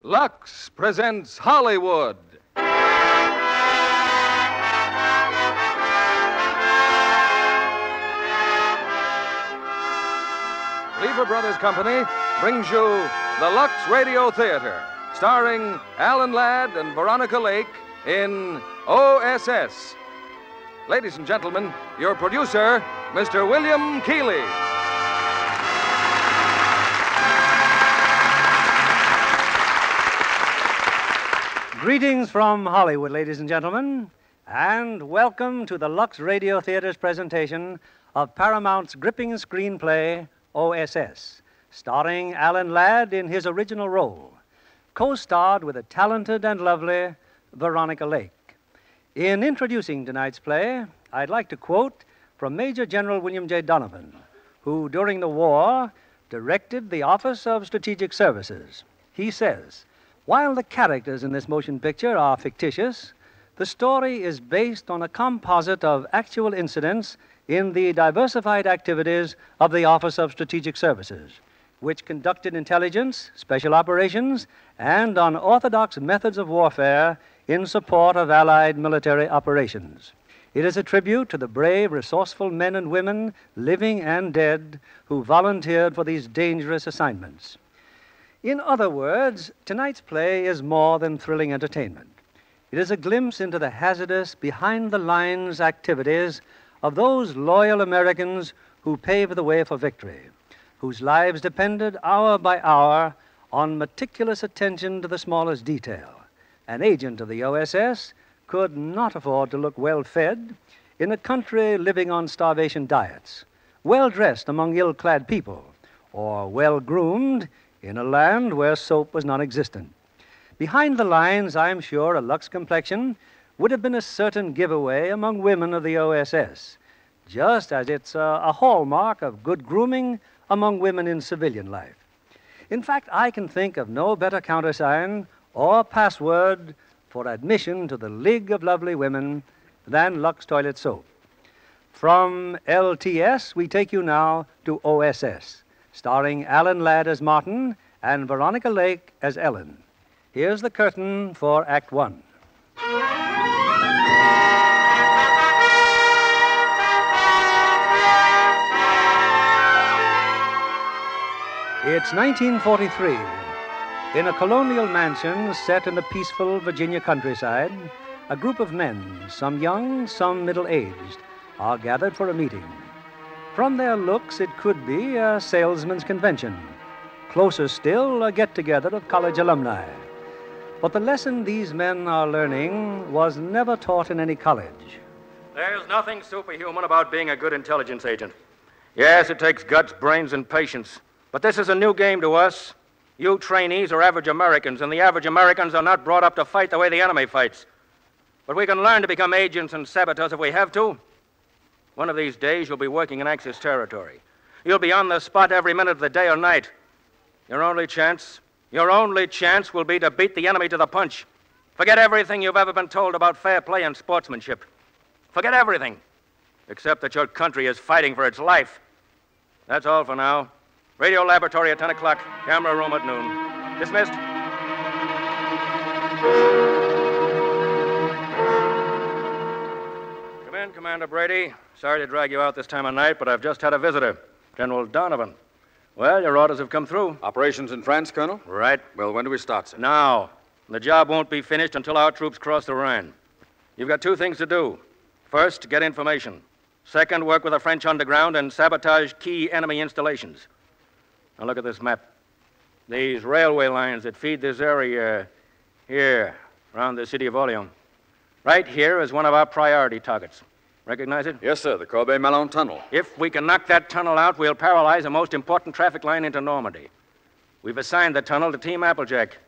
Lux presents Hollywood. Lever Brothers Company brings you the Lux Radio Theatre, starring Alan Ladd and Veronica Lake in O.S.S. Ladies and gentlemen, your producer, Mr. William Keeley. Greetings from Hollywood, ladies and gentlemen, and welcome to the Lux Radio Theatre's presentation of Paramount's gripping screenplay, O.S.S., starring Alan Ladd in his original role, co-starred with the talented and lovely Veronica Lake. In introducing tonight's play, I'd like to quote from Major General William J. Donovan, who, during the war, directed the Office of Strategic Services. He says, "While the characters in this motion picture are fictitious, the story is based on a composite of actual incidents in the diversified activities of the Office of Strategic Services, which conducted intelligence, special operations, and unorthodox methods of warfare in support of Allied military operations. It is a tribute to the brave, resourceful men and women, living and dead, who volunteered for these dangerous assignments." In other words, tonight's play is more than thrilling entertainment. It is a glimpse into the hazardous, behind-the-lines activities of those loyal Americans who paved the way for victory, whose lives depended hour by hour on meticulous attention to the smallest detail. An agent of the O.S.S. could not afford to look well-fed in a country living on starvation diets, well-dressed among ill-clad people, or well-groomed in a land where soap was non-existent. Behind the lines, I'm sure a Lux complexion would have been a certain giveaway among women of the O.S.S., just as it's a hallmark of good grooming among women in civilian life. In fact, I can think of no better countersign or password for admission to the League of Lovely Women than Lux Toilet Soap. From LTS, we take you now to O.S.S., starring Alan Ladd as Martin and Veronica Lake as Ellen. Here's the curtain for Act One. It's 1943. In a colonial mansion set in the peaceful Virginia countryside, a group of men, some young, some middle-aged, are gathered for a meeting. From their looks, it could be a salesman's convention. Closer still, a get-together of college alumni. But the lesson these men are learning was never taught in any college. There's nothing superhuman about being a good intelligence agent. Yes, it takes guts, brains, and patience. But this is a new game to us. You trainees are average Americans, and the average Americans are not brought up to fight the way the enemy fights. But we can learn to become agents and saboteurs if we have to. One of these days, you'll be working in Axis territory. You'll be on the spot every minute of the day or night. Your only chance will be to beat the enemy to the punch. Forget everything you've ever been told about fair play and sportsmanship. Forget everything, except that your country is fighting for its life. That's all for now. Radio laboratory at 10 o'clock, camera room at noon. Dismissed. Come in, Commander Brady. Sorry to drag you out this time of night, but I've just had a visitor, General Donovan. Well, your orders have come through. Operations in France, Colonel? Right. Well, when do we start, sir? Now. The job won't be finished until our troops cross the Rhine. You've got two things to do. First, get information. Second, work with the French underground and sabotage key enemy installations. Now look at this map. These railway lines that feed this area here, around the city of Orleans. Right here is one of our priority targets. Recognize it? Yes, sir, the Corbeil-Malon Tunnel. If we can knock that tunnel out, we'll paralyze the most important traffic line into Normandy. We've assigned the tunnel to Team Applejack.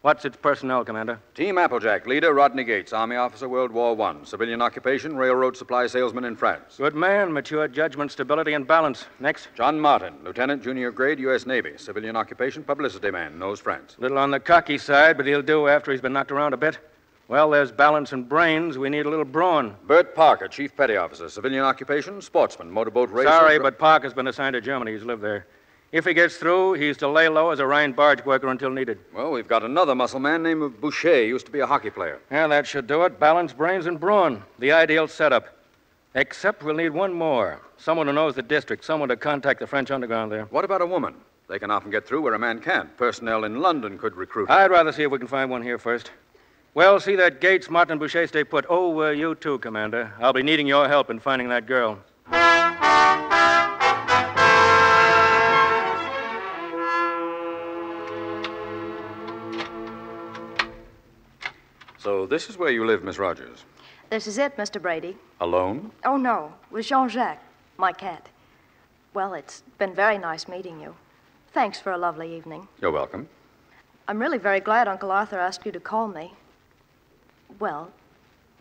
What's its personnel, Commander? Team Applejack, leader Rodney Gates, Army officer, World War I. Civilian occupation, railroad supply salesman in France. Good man, mature judgment, stability, and balance. Next. John Martin, lieutenant, junior grade, U.S. Navy. Civilian occupation, publicity man, knows France. Little on the cocky side, but he'll do after he's been knocked around a bit. Well, there's balance and brains. We need a little brawn. Bert Parker, chief petty officer. Civilian occupation, sportsman, motorboat racer. Sorry, but Parker's been assigned to Germany. He's lived there. If he gets through, he's to lay low as a Rhine barge worker until needed. Well, we've got another muscle man named Boucher. Used to be a hockey player. Yeah, that should do it. Balance, brains, and brawn. The ideal setup. Except we'll need one more. Someone who knows the district. Someone to contact the French underground there. What about a woman? They can often get through where a man can't. Personnel in London could recruit her. I'd rather see if we can find one here first. Well, see that Gates, Martin, and Boucher stay put. Oh, you too, Commander. I'll be needing your help in finding that girl. So this is where you live, Miss Rogers. This is it, Mr. Brady. Alone? Oh, no, with Jean-Jacques, my cat. Well, it's been very nice meeting you. Thanks for a lovely evening. You're welcome. I'm really very glad Uncle Arthur asked you to call me. Well,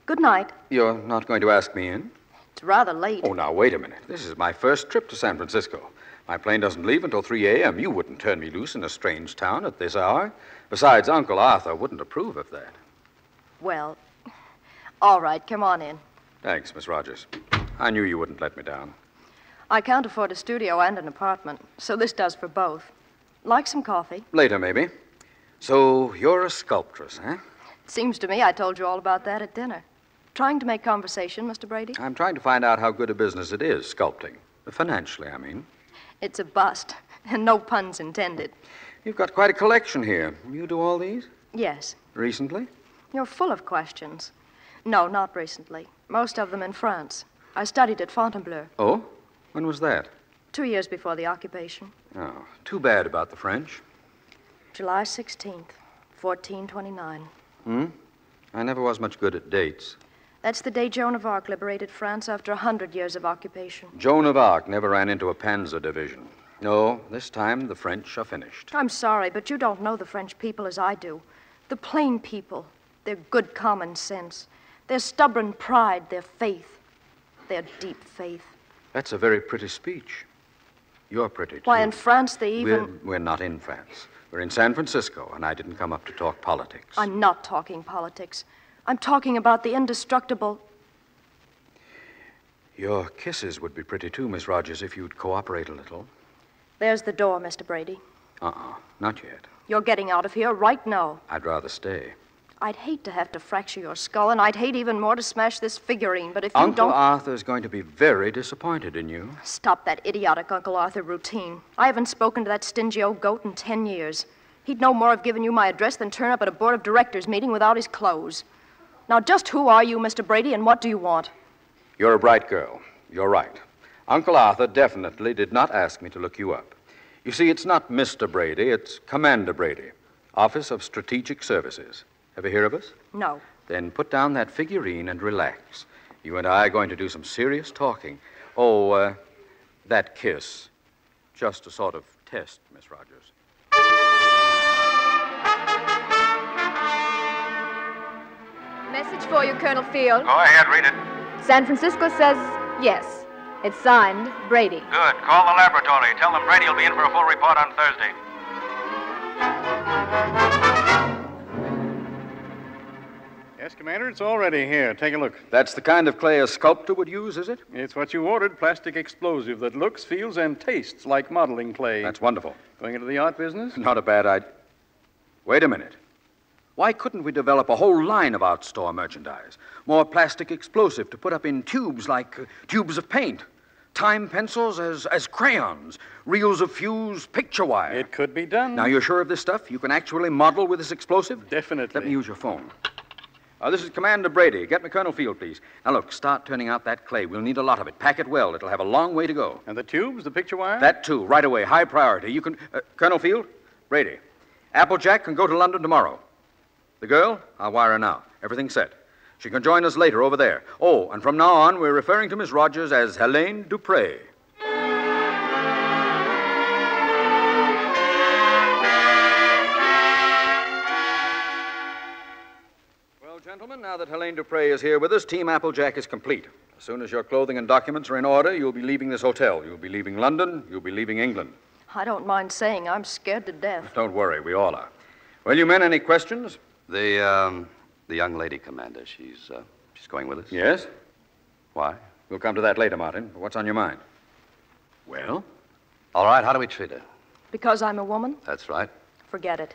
good night. You're not going to ask me in? It's rather late. Oh, now, wait a minute. This is my first trip to San Francisco. My plane doesn't leave until 3 a.m. You wouldn't turn me loose in a strange town at this hour. Besides, Uncle Arthur wouldn't approve of that. Well, all right, come on in. Thanks, Miss Rogers. I knew you wouldn't let me down. I can't afford a studio and an apartment, so this does for both. Like some coffee? Later, maybe. So, you're a sculptress, huh? Seems to me I told you all about that at dinner. Trying to make conversation, Mr. Brady? I'm trying to find out how good a business it is, sculpting. Financially, I mean. It's a bust, and no puns intended. You've got quite a collection here. You do all these? Yes. Recently? You're full of questions. No, not recently. Most of them in France. I studied at Fontainebleau. Oh? When was that? 2 years before the occupation. Oh, too bad about the French. July 16th, 1429. I never was much good at dates. That's the day Joan of Arc liberated France after 100 years of occupation. Joan of Arc never ran into a panzer division. No, this time the French are finished. I'm sorry, but you don't know the French people as I do. The plain people, their good common sense, their stubborn pride, their faith, their deep faith. That's a very pretty speech. You're pretty, too. Why, in France, they even... We're not in France. We're in San Francisco, and I didn't come up to talk politics. I'm not talking politics. I'm talking about the indestructible... Your kisses would be pretty, too, Miss Rogers, if you'd cooperate a little. There's the door, Mr. Brady. Not yet. You're getting out of here right now. I'd rather stay. I'd hate to have to fracture your skull, and I'd hate even more to smash this figurine, but if you Uncle don't... Arthur's going to be very disappointed in you. Stop that idiotic Uncle Arthur routine. I haven't spoken to that stingy old goat in 10 years. He'd no more have given you my address than turn up at a board of directors meeting without his clothes. Now, just who are you, Mr. Brady, and what do you want? You're a bright girl. You're right. Uncle Arthur definitely did not ask me to look you up. You see, it's not Mr. Brady, it's Commander Brady, Office of Strategic Services. Ever hear of us? No. Then put down that figurine and relax. You and I are going to do some serious talking. Oh, that kiss. Just a sort of test, Miss Rogers. Message for you, Colonel Field. Go ahead, read it. San Francisco says yes. It's signed, Brady. Good. Call the laboratory. Tell them Brady will be in for a full report on Thursday. Yes, Commander, it's already here. Take a look. That's the kind of clay a sculptor would use, is it? It's what you ordered, plastic explosive that looks, feels, and tastes like modeling clay. That's wonderful. Going into the art business? Not a bad idea. Wait a minute. Why couldn't we develop a whole line of art store merchandise? More plastic explosive to put up in tubes like tubes of paint. Time pencils as crayons. Reels of fused picture wire. It could be done. Now, you're sure of this stuff? You can actually model with this explosive? Definitely. Let me use your phone. This is Commander Brady. Get me Colonel Field, please. Now, look, start turning out that clay. We'll need a lot of it. Pack it well. It'll have a long way to go. And the tubes, the picture wire? That, too, right away. High priority. You can... Colonel Field? Brady. Applejack can go to London tomorrow. The girl? I'll wire her now. Everything's set. She can join us later over there. Oh, and from now on, we're referring to Miss Rogers as Helene Dupre. Well, gentlemen, now that Helene Dupre is here with us, Team Applejack is complete. As soon as your clothing and documents are in order, you'll be leaving this hotel. You'll be leaving London. You'll be leaving England. I don't mind saying I'm scared to death. Don't worry, we all are. Well, you men, any questions? The young lady, Commander, she's going with us? Yes? Why? We'll come to that later, Martin. What's on your mind? Well? All right, how do we treat her? Because I'm a woman? That's right. Forget it.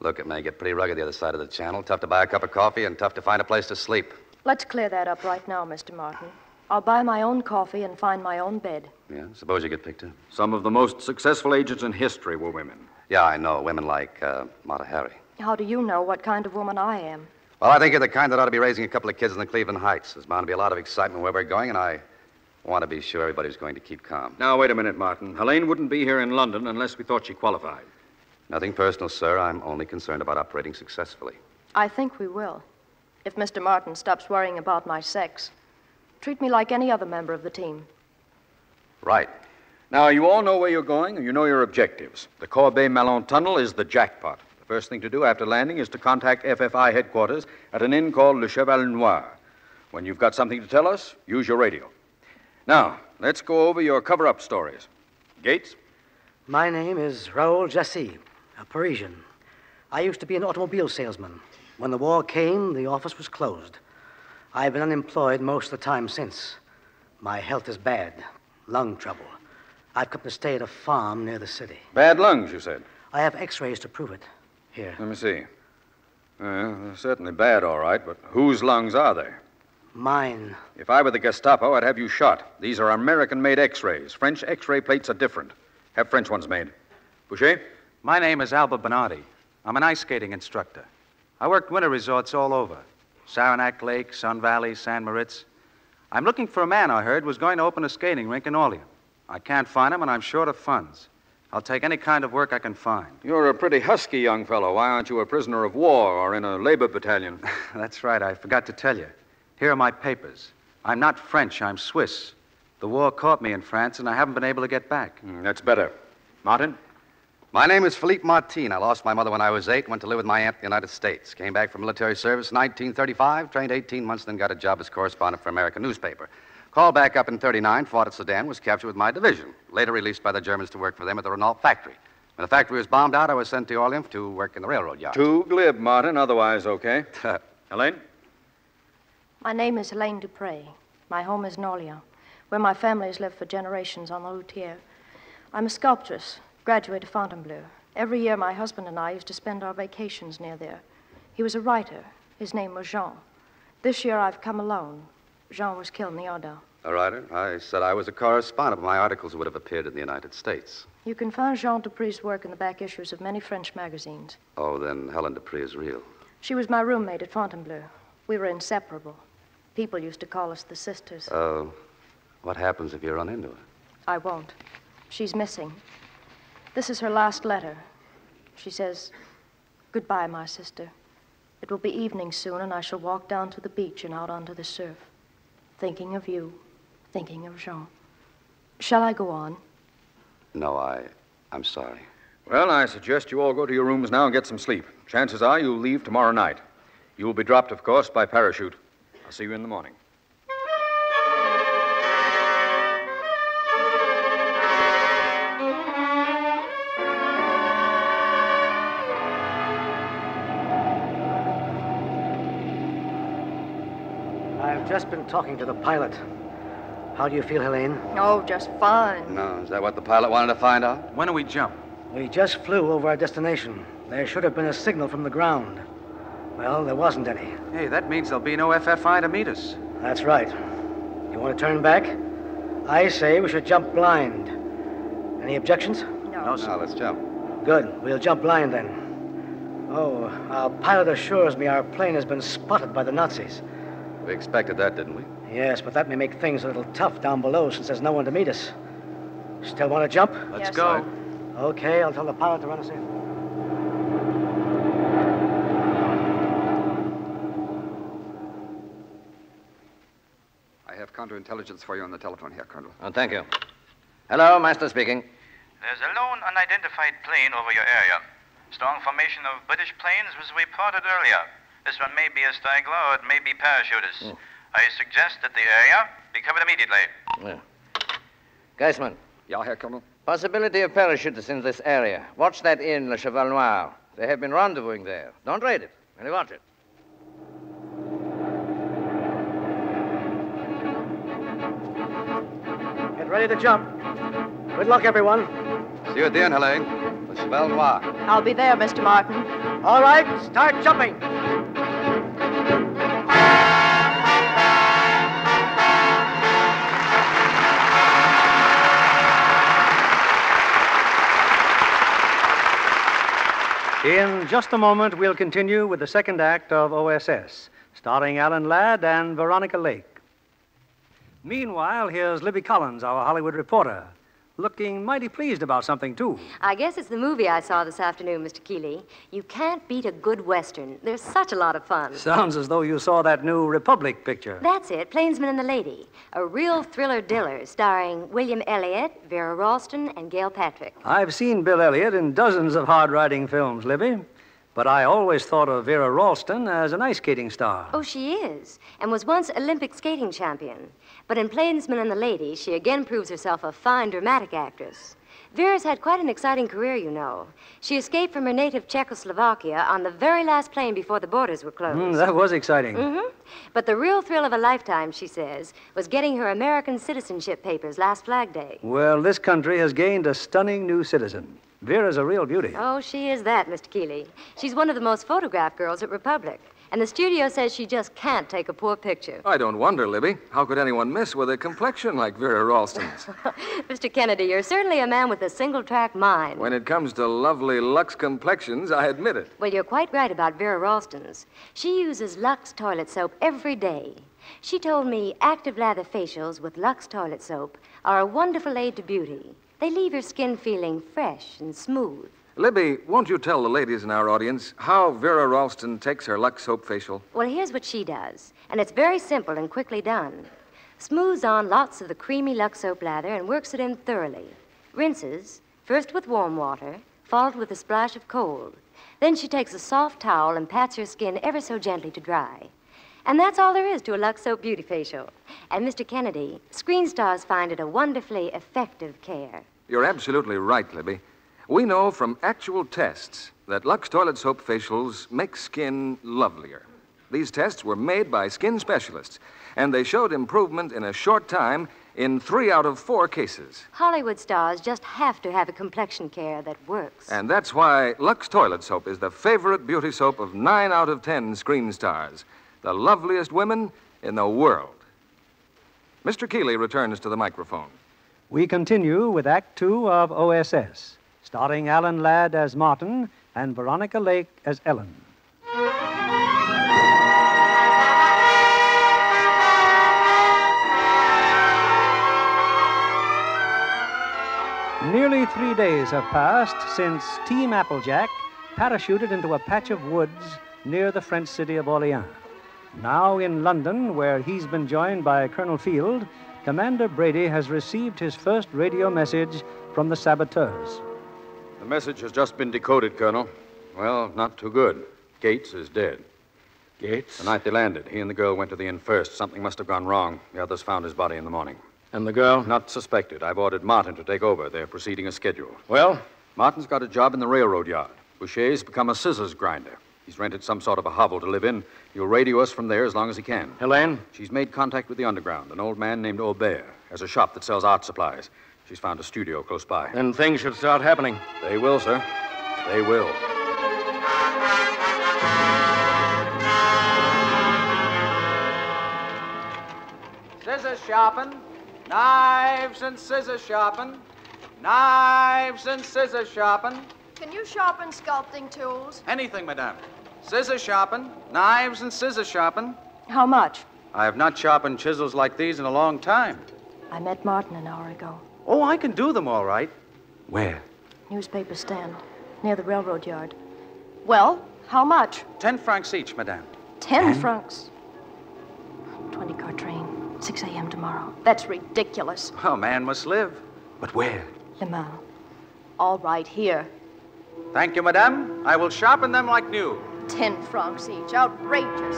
Look, it may get pretty rugged the other side of the channel. Tough to buy a cup of coffee and tough to find a place to sleep. Let's clear that up right now, Mr. Martin. I'll buy my own coffee and find my own bed. Yeah, suppose you get picked up. Some of the most successful agents in history were women. Yeah, I know. Women like Mata Hari. How do you know what kind of woman I am? Well, I think you're the kind that ought to be raising a couple of kids in the Cleveland Heights. There's bound to be a lot of excitement where we're going, and I want to be sure everybody's going to keep calm. Now, wait a minute, Martin. Helene wouldn't be here in London unless we thought she qualified. Nothing personal, sir. I'm only concerned about operating successfully. I think we will. If Mr. Martin stops worrying about my sex. Treat me like any other member of the team. Right. Now, you all know where you're going, and you know your objectives. The Corbeil-Malon Tunnel is the jackpot. The first thing to do after landing is to contact FFI headquarters at an inn called Le Cheval Noir. When you've got something to tell us, use your radio. Now, let's go over your cover-up stories. Gates? My name is Raoul Jassy, a Parisian. I used to be an automobile salesman. When the war came, the office was closed. I've been unemployed most of the time since. My health is bad. Lung trouble. I've come to stay at a farm near the city. Bad lungs, you said? I have x-rays to prove it. Here. Let me see. They're certainly bad, all right, but whose lungs are they? Mine. If I were the Gestapo, I'd have you shot. These are American-made x-rays. French x-ray plates are different. Have French ones made. Boucher? My name is Albert Bernardi. I'm an ice skating instructor. I worked winter resorts all over. Saranac Lake, Sun Valley, San Moritz. I'm looking for a man I heard was going to open a skating rink in Orleans. I can't find him, and I'm short of funds. I'll take any kind of work I can find. You're a pretty husky young fellow. Why aren't you a prisoner of war or in a labor battalion? That's right. I forgot to tell you. Here are my papers. I'm not French. I'm Swiss. The war caught me in France, and I haven't been able to get back. That's better. Martin? My name is Philippe Martin. I lost my mother when I was 8, went to live with my aunt in the United States. Came back from military service in 1935, trained 18 months, then got a job as correspondent for an American newspaper. Called back up in 39, fought at Sedan, was captured with my division. Later released by the Germans to work for them at the Renault factory. When the factory was bombed out, I was sent to Orleans to work in the railroad yard. Too glib, Martin. Otherwise, okay. Helene? My name is Helene Dupre. My home is Orleans, where my family has lived for generations on the Routière. I'm a sculptress. Graduate of Fontainebleau. Every year, my husband and I used to spend our vacations near there. He was a writer. His name was Jean. This year, I've come alone. Jean was killed in the Ardennes. A writer? I said I was a correspondent, but my articles would have appeared in the United States. You can find Jean Dupre's work in the back issues of many French magazines. Oh, then Helen Dupree is real. She was my roommate at Fontainebleau. We were inseparable. People used to call us the sisters. What happens if you run into her? I won't. She's missing. This is her last letter. She says, "Goodbye, my sister. It will be evening soon, and I shall walk down to the beach and out onto the surf. Thinking of you, thinking of Jean. Shall I go on?" No, I'm sorry. Well, I suggest you all go to your rooms now and get some sleep. Chances are you'll leave tomorrow night. You will be dropped, of course, by parachute. I'll see you in the morning. I've just been talking to the pilot. How do you feel, Helene? Oh, just fine. No, is that what the pilot wanted to find out? When do we jump? We just flew over our destination. There should have been a signal from the ground. Well, there wasn't any. Hey, that means there'll be no FFI to meet us. That's right. You want to turn back? I say we should jump blind. Any objections? No. No, let's jump. Good. We'll jump blind then. Oh, our pilot assures me our plane has been spotted by the Nazis. We expected that, didn't we? Yes, but that may make things a little tough down below since there's no one to meet us. Still want to jump? Let's Yes, go. sir. Okay, I'll tell the pilot to run us in. I have counterintelligence for you on the telephone here, Colonel. Oh, thank you. Hello, Master speaking. There's a lone unidentified plane over your area. Strong formation of British planes was reported earlier. This one may be a straggler or it may be parachutists. I suggest that the area be covered immediately. Yeah. Geisman. Yeah, Herr Colonel. Possibility of parachutists in this area. Watch that inn, Le Cheval Noir. They have been rendezvousing there. Don't raid it. Only watch it. Get ready to jump. Good luck, everyone. See you at the end, Helene. the Cheval Noir. I'll be there, Mr. Martin. All right, start jumping. In just a moment, we'll continue with the second act of O.S.S., starring Alan Ladd and Veronica Lake. Meanwhile, here's Libby Collins, our Hollywood reporter, looking mighty pleased about something, too. I guess it's the movie I saw this afternoon, Mr. Keeley. You can't beat a good Western. They're such a lot of fun. Sounds as though you saw that new Republic picture. That's it, Plainsman and the Lady. A real thriller-diller starring William Elliott, Vera Ralston, and Gail Patrick. I've seen Bill Elliott in dozens of hard-riding films, Libby, but I always thought of Vera Ralston as an ice skating star. Oh, she is, and was once Olympic skating champion. But in Plainsman and the Lady, she again proves herself a fine dramatic actress. Vera's had quite an exciting career, you know. She escaped from her native Czechoslovakia on the very last plane before the borders were closed. That was exciting. Mm-hmm. But the real thrill of a lifetime, she says, was getting her American citizenship papers last Flag Day. Well, this country has gained a stunning new citizen. Vera's a real beauty. Oh, she is that, Mr. Keeley. She's one of the most photographed girls at Republic. And the studio says she just can't take a poor picture. I don't wonder, Libby. How could anyone miss with a complexion like Vera Ralston's? Mr. Kennedy, you're certainly a man with a single-track mind. When it comes to lovely Lux complexions, I admit it. Well, you're quite right about Vera Ralston's. She uses Lux toilet soap every day. She told me active lather facials with Lux toilet soap are a wonderful aid to beauty. They leave your skin feeling fresh and smooth. Libby, won't you tell the ladies in our audience how Vera Ralston takes her Lux soap facial? Well, here's what she does, and it's very simple and quickly done. Smooths on lots of the creamy Lux soap lather and works it in thoroughly. Rinses, first with warm water, followed with a splash of cold. Then she takes a soft towel and pats her skin ever so gently to dry. And that's all there is to a Lux soap beauty facial. And Mr. Kennedy, screen stars find it a wonderfully effective care. You're absolutely right, Libby. We know from actual tests that Lux toilet soap facials make skin lovelier. These tests were made by skin specialists, and they showed improvement in a short time in 3 out of 4 cases. Hollywood stars just have to have a complexion care that works. And that's why Lux toilet soap is the favorite beauty soap of 9 out of 10 screen stars, the loveliest women in the world. Mr. Keeley returns to the microphone. We continue with Act 2 of O.S.S., starring Alan Ladd as Martin and Veronica Lake as Ellen. Nearly 3 days have passed since Team Applejack parachuted into a patch of woods near the French city of Orleans. Now in London, where he's been joined by Colonel Field, Commander Brady has received his first radio message from the saboteurs. The message has just been decoded, Colonel. Well, not too good. Gates is dead. Gates? The night they landed, he and the girl went to the inn first. Something must have gone wrong. The others found his body in the morning. And the girl? Not suspected. I've ordered Martin to take over. They're proceeding as scheduled. Well? Martin's got a job in the railroad yard. Boucher's become a scissors grinder. He's rented some sort of a hovel to live in. He'll radio us from there as long as he can. Helene? She's made contact with the underground. An old man named O.S.S. has a shop that sells art supplies. She's found a studio close by. Then things should start happening. They will, sir. They will. Scissors sharpen. Knives and scissors sharpen. Knives and scissors sharpen. Can you sharpen sculpting tools? Anything, madame. Scissors sharpen. Knives and scissors sharpen. How much? I have not sharpened chisels like these in a long time. I met Martin an hour ago. Oh, I can do them all right. Where? Newspaper stand, near the railroad yard. Well, how much? 10 francs each, madame. 10 francs. 20-car train, 6 a.m. tomorrow. That's ridiculous. Oh, man must live. But where? Le Mans. All right, here. Thank you, madame. I will sharpen them like new. 10 francs each. Outrageous.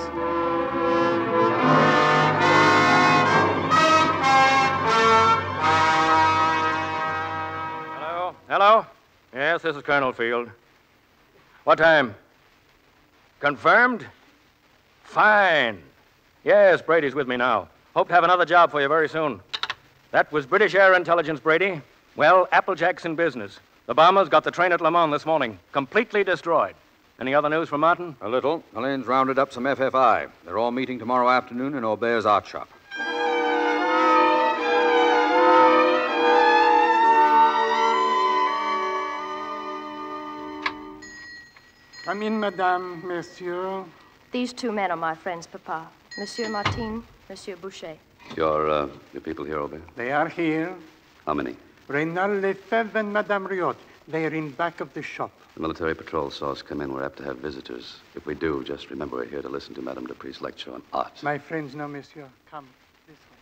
Hello? Yes, this is Colonel Field. What time? Confirmed? Fine. Yes, Brady's with me now. Hope to have another job for you very soon. That was British Air Intelligence, Brady. Well, Applejack's in business. The bombers got the train at Le Mans this morning, completely destroyed. Any other news from Martin? A little. Elaine's rounded up some FFI. They're all meeting tomorrow afternoon in Aubert's art shop. Come in, madame, monsieur. These two men are my friends, Papa. Monsieur Martin, Monsieur Boucher. Your people here, Aubert? They are here. How many? Reynald Lefebvre and Madame Riot. They are in back of the shop. The military patrol saw us come in. We're apt to have visitors. If we do, just remember we're here to listen to Madame Dupree's lecture on art. My friends, no, monsieur. Come this way.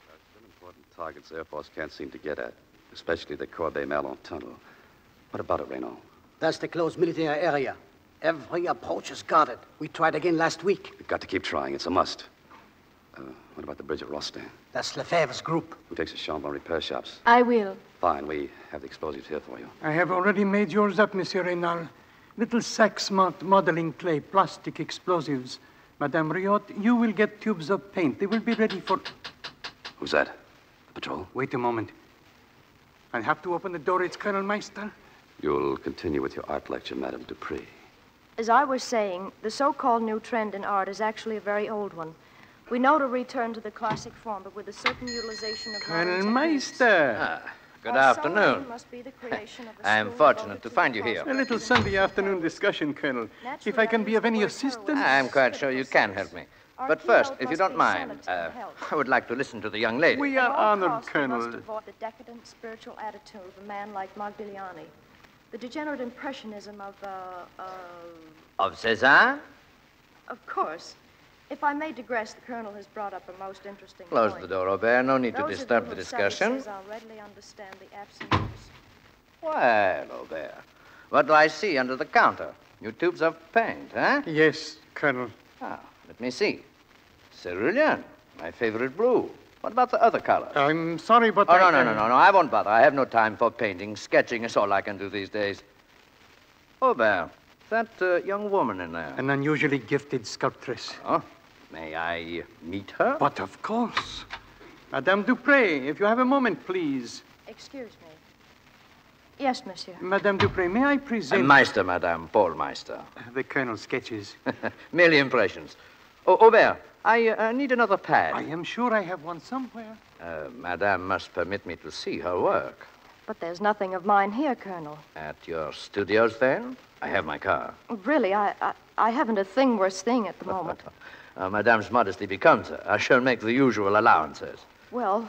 There are still important targets the Air Force can't seem to get at, especially the Corbeil-Malon tunnel. What about it, Renaud? That's the closed military area. Every approach is guarded. We tried again last week. We've got to keep trying. It's a must. What about the bridge at Rostand? That's Lefebvre's group. Who takes the Chambon repair shops? I will. Fine. We have the explosives here for you. I have already made yours up, Monsieur Reynal. Little sacks marked modeling clay, plastic explosives. Madame Riot, you will get tubes of paint. They will be ready for... Who's that? The patrol? Wait a moment. I have to open the door. It's Colonel Meister. You'll continue with your art lecture, Madame Dupree. As I was saying, the so-called new trend in art is actually a very old one. We know to return to the classic form, but with a certain utilization of Colonel Meister. Good afternoon. I am fortunate to find you here. A little Sunday afternoon discussion, Colonel. If I can be of any assistance... I'm quite sure you can help me. But first, if you don't mind, I would like to listen to the young lady. We are honored, Colonel. Must avoid the decadent spiritual attitude of a man like Modigliani. The degenerate impressionism of Of Cézanne? Of course. If I may digress, the Colonel has brought up a most interesting Close point. the door, Aubert. No need to Those disturb of the you who discussion. study Cézanne readily understand the absence. Well, Aubert, what do I see under the counter? New tubes of paint, huh? Yes, Colonel. Ah, let me see. Cerulean, my favorite blue. What about the other color? I'm sorry, but no, I won't bother. I have no time for painting. Sketching is all I can do these days. Aubert, that young woman in there. An unusually gifted sculptress. Oh, may I meet her? But of course. Madame Dupree, if you have a moment, please. Excuse me. Yes, monsieur. Madame Dupree, may I present... Meister, Madame, Paul Meister. The Colonel's sketches. Merely impressions. Oh, Aubert, I need another pad. I am sure I have one somewhere. Madame must permit me to see her work. But there's nothing of mine here, Colonel. At your studios, then? I have my car. Really, I haven't a thing worth seeing at the moment. Madame's modesty becomes her. I shall make the usual allowances. Well,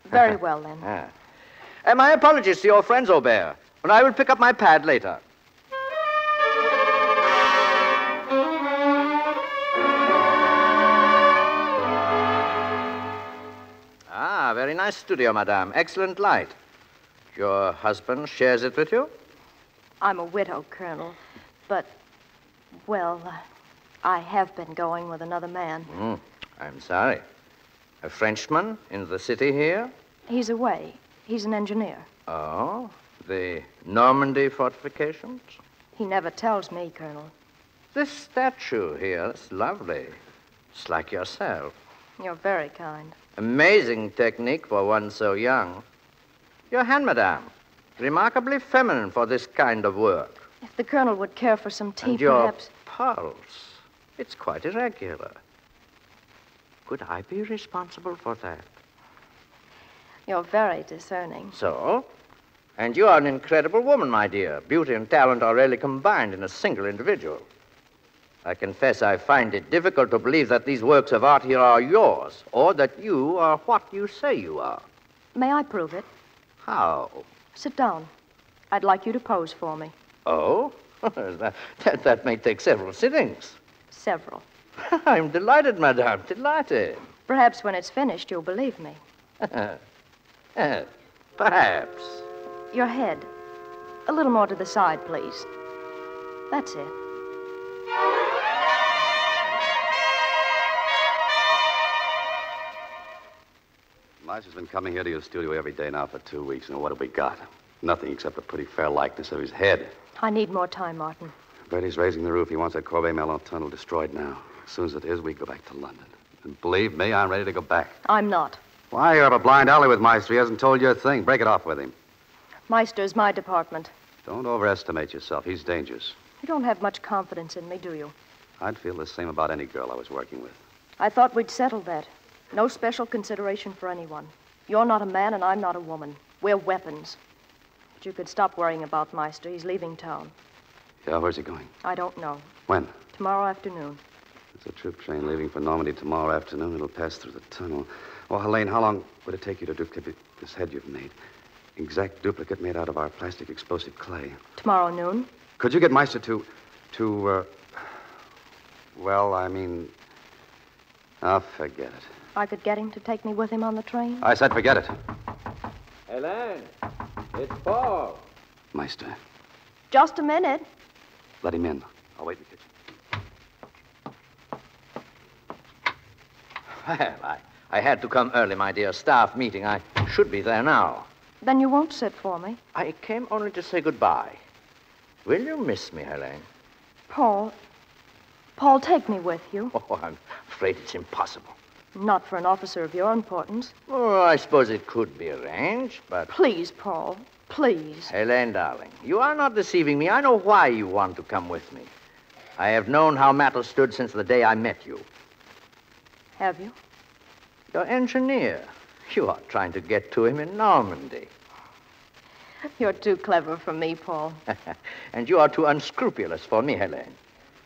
very well, then. My apologies to your friends, Aubert, but I will pick up my pad later. Ah, very nice studio, Madame. Excellent light. Your husband shares it with you? I'm a widow, Colonel. But, well, I have been going with another man. I'm sorry. A Frenchman in the city here? He's away. He's an engineer. Oh, the Normandy fortifications? He never tells me, Colonel. This statue here is lovely. It's like yourself. You're very kind. Amazing technique for one so young. Your hand, Madame. Remarkably feminine for this kind of work. If the Colonel would care for some tea, and your perhaps... pulse. It's quite irregular. Could I be responsible for that? You're very discerning. So? And you are an incredible woman, my dear. Beauty and talent are rarely combined in a single individual. I confess I find it difficult to believe that these works of art here are yours, or that you are what you say you are. May I prove it? How? Sit down. I'd like you to pose for me. Oh? that may take several sittings. Several. I'm delighted, Madame, delighted. Perhaps when it's finished, you'll believe me. Perhaps. Your head. A little more to the side, please. That's it. Meister's been coming here to your studio every day now for 2 weeks, and what have we got? Nothing except a pretty fair likeness of his head. I need more time, Martin. Bertie's raising the roof. He wants that Corbeil-Malon tunnel destroyed now. As soon as it is, we go back to London. And believe me, I'm ready to go back. I'm not. Why, you have a blind alley with Meister. He hasn't told you a thing. Break it off with him. Meister's my department. Don't overestimate yourself. He's dangerous. You don't have much confidence in me, do you? I'd feel the same about any girl I was working with. I thought we'd settled that. No special consideration for anyone. You're not a man and I'm not a woman. We're weapons. But you could stop worrying about Meister. He's leaving town. Yeah, where's he going? I don't know. When? Tomorrow afternoon. There's a troop train leaving for Normandy tomorrow afternoon. It'll pass through the tunnel. Oh, Helene, how long would it take you to duplicate this head you've made? Exact duplicate made out of our plastic explosive clay. Tomorrow noon. Could you get Meister well, I mean... Oh, forget it. I could get him to take me with him on the train? I said forget it. Helene, it's Paul. Meister, Just a minute. let him in. I'll wait in the kitchen. Well, I had to come early, my dear. Staff meeting. I should be there now. Then you won't sit for me. I came only to say goodbye. Will you miss me, Helene? Paul, take me with you. Oh, I'm afraid it's impossible. Not for an officer of your importance. Oh, I suppose it could be arranged, but... Please, Paul. Please. Helene, darling, you are not deceiving me. I know why you want to come with me. I have known how matters stood since the day I met you. Have you? Your engineer. You are trying to get to him in Normandy. You're too clever for me, Paul. And you are too unscrupulous for me, Helene.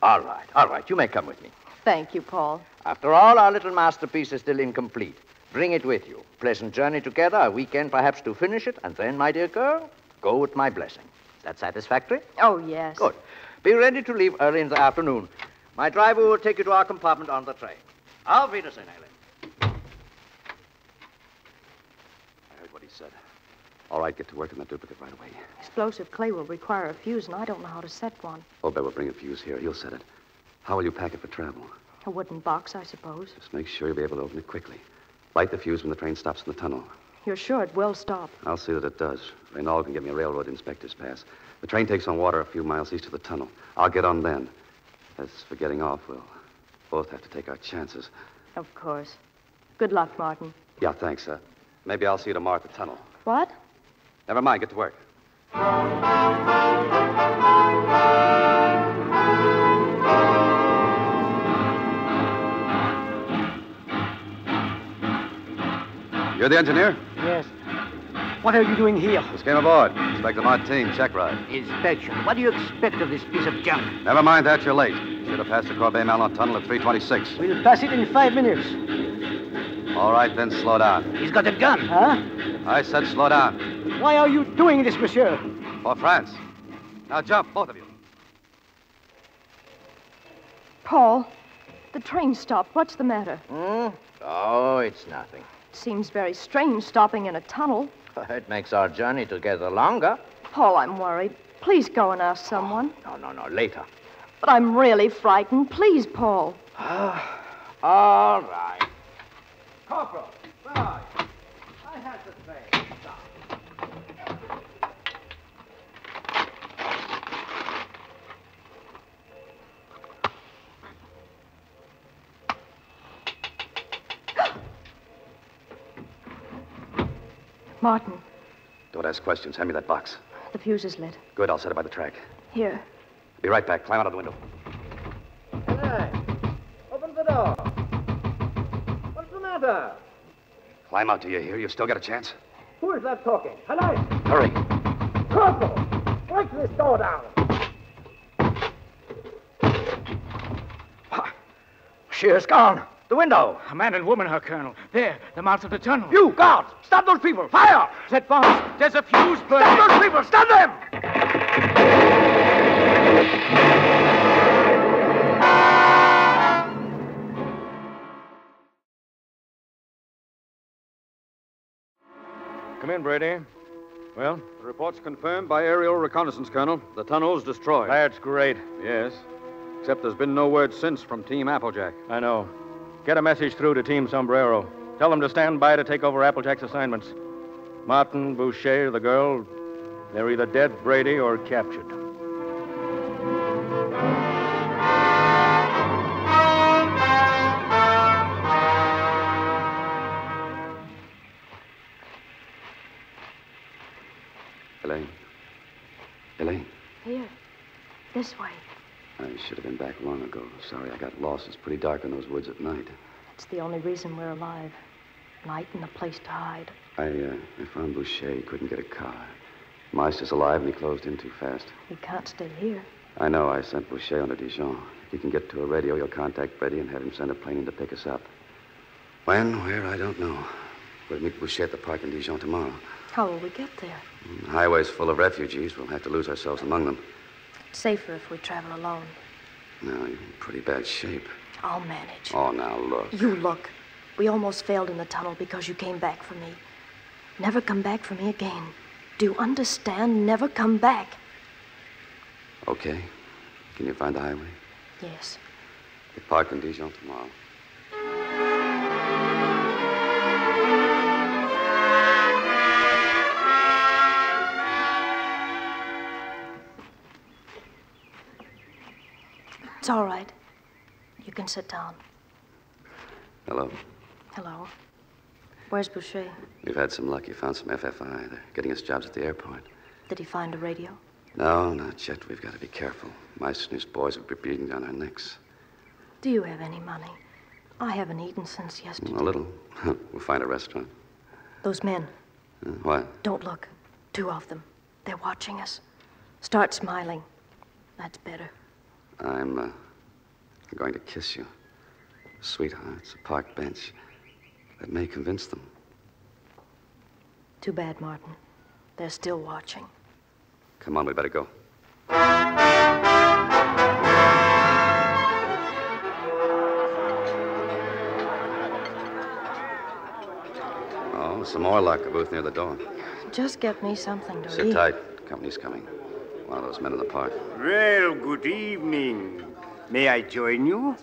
All right. You may come with me. Thank you, Paul. After all, our little masterpiece is still incomplete. Bring it with you. Pleasant journey together, a weekend perhaps to finish it, and then, my dear girl, go with my blessing. Is that satisfactory? Oh, yes. Good. Be ready to leave early in the afternoon. My driver will take you to our compartment on the train. Auf Wiedersehen, Helene. I heard what he said. All right, get to work on the duplicate right away. Explosive clay will require a fuse, and I don't know how to set one. Obed will bring a fuse here. He'll set it. How will you pack it for travel? A wooden box, I suppose. Just make sure you'll be able to open it quickly. Light the fuse when the train stops in the tunnel. You're sure it will stop? I'll see that it does. Reynald can get me a railroad inspector's pass. The train takes on water a few miles east of the tunnel. I'll get on then. As for getting off, we'll both have to take our chances. Of course. Good luck, Martin. Yeah, thanks. Maybe I'll see you tomorrow at the tunnel. What? Never mind. Get to work. You're the engineer? Yes. What are you doing here? Just came aboard. Inspector Martin, check ride. Inspection. What do you expect of this piece of junk? Never mind that, you're late. Should have passed the Corbeil-Malon tunnel at 3:26. We'll pass it in 5 minutes. All right, then slow down. He's got a gun, huh? I said slow down. Why are you doing this, monsieur? For France. Now jump, both of you. Paul, the train stopped. What's the matter? Oh, it's nothing. Seems very strange stopping in a tunnel. It makes our journey together longer. Paul, I'm worried. Please go and ask someone. No, later. But I'm really frightened. Please, Paul. All right. Corporal, where are you? I had the train. Stop. Martin, Don't ask questions. Hand me that box. the fuse is lit. Good, I'll set it by the track. Here. Be right back. Climb out of the window. Hey, open the door. What's the matter? Climb out, do you hear? You've still got a chance. Who is that talking? Hello? Hurry. Corporal, break this door down. She is gone. The window. A man and woman, Herr Colonel. There, the mouth of the tunnel. You, guards, stop those people. Fire! Set bombs. There's a fuse burning. Stop those people! Stop them! Come in, Brady. Well? The report's confirmed by aerial reconnaissance, Colonel. The tunnel's destroyed. That's great. Yes. Except there's been no word since from Team Applejack. I know. Get a message through to Team Sombrero. Tell them to stand by to take over Applejack's assignments. Martin, Boucher, the girl, they're either dead, Brady, or captured. I should have been back long ago. Sorry I got lost. It's pretty dark in those woods at night. It's the only reason we're alive. Night and a place to hide. I found Boucher. He couldn't get a car. Meister's alive, and he closed in too fast. We can't stay here. I know. I sent Boucher on to Dijon. If he can get to a radio, you'll contact Betty and have him send a plane in to pick us up. When, where, I don't know. We'll meet Boucher at the park in Dijon tomorrow. How will we get there? The highway's full of refugees. We'll have to lose ourselves among them. It's safer if we travel alone. No, you're in pretty bad shape. I'll manage. Oh, now look. You look. We almost failed in the tunnel because you came back for me. Never come back for me again. Do you understand? Never come back. Okay. Can you find the highway? Yes. The park in Dijon tomorrow. It's all right. You can sit down. Hello. Hello. Where's Boucher? We've had some luck. He found some FFI. They're getting us jobs at the airport. Did he find a radio? No, not yet. We've got to be careful. Meister and his boys will be beating down our necks. Do you have any money? I haven't eaten since yesterday. A little. We'll find a restaurant. Those men. What? Don't look. 2 of them. They're watching us. Start smiling. That's better. I'm going to kiss you. Sweethearts, a park bench. That may convince them. Too bad, Martin. They're still watching. Come on, we better go. Oh, some more luck. A booth near the door. Just get me something to eat. Sit tight. Company's coming. One of those men in the park. Well, good evening. May I join you?